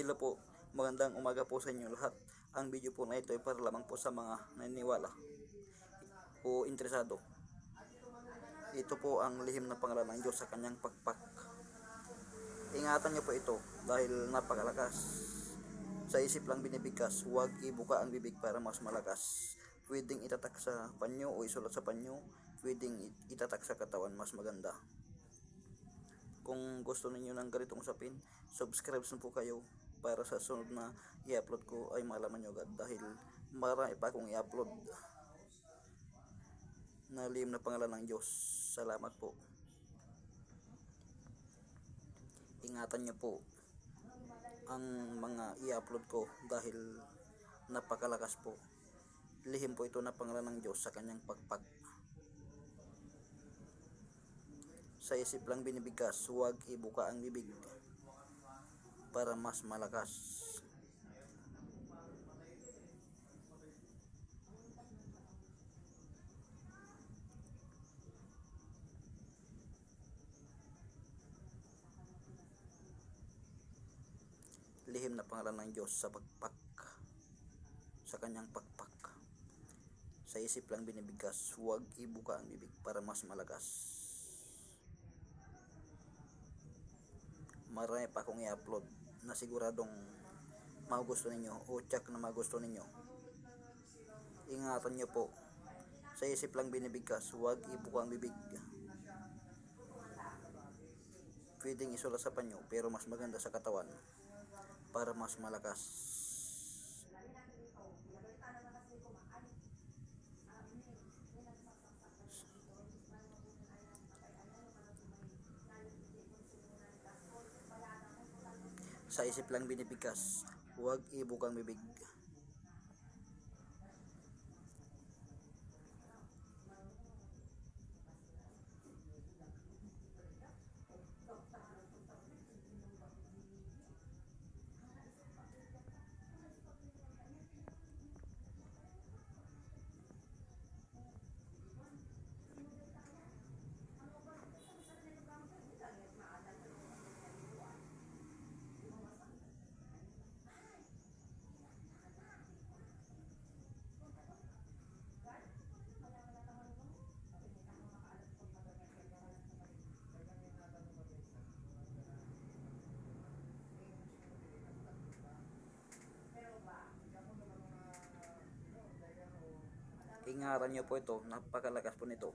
Hello po, magandang umaga po sa inyo lahat. Ang video po na ito ay para lamang po sa mga naniniwala o interesado. Ito po ang lihim na pangalan ng Diyos sa kanyang pakpak. Ingatan niyo po ito dahil napakalakas. Sa isip lang binibigkas, huwag ibuka ang bibig para mas malakas. Pwedeng itatak sa panyo o isulat sa panyo, pwedeng itatak sa katawan, mas maganda. Kung gusto niyo ng ganitong usapin, subscribe na po kayo para sa sunod na i-upload ko ay malaman nyo agad dahil marami pa akong i-upload na lihim na pangalan ng Diyos. Salamat po. Ingatan nyo po ang mga i-upload ko dahil napakalakas po. Lihim po ito na pangalan ng Diyos sa kanyang pakpak. Sa isip lang binibigkas, huwag ibuka ang bibig para mas malakas. Lihim na pangalan ng Diyos sa pakpak, sa kanyang pakpak. Sa isip lang binibigkas, huwag ibuka ang bibig para mas malakas. Marami pa akong i-upload na siguradong magugusto ninyo o check na magugusto ninyo. Ingatan nyo po. Sa isip lang binibigkas, huwag ibuka ang bibig. Pwedeng isulat sa panyo pero mas maganda sa katawan para mas malakas. Sa isip lang binibigkas, huwag ibukang bibig. Ingatan nyo po ito, napakalakas po nito.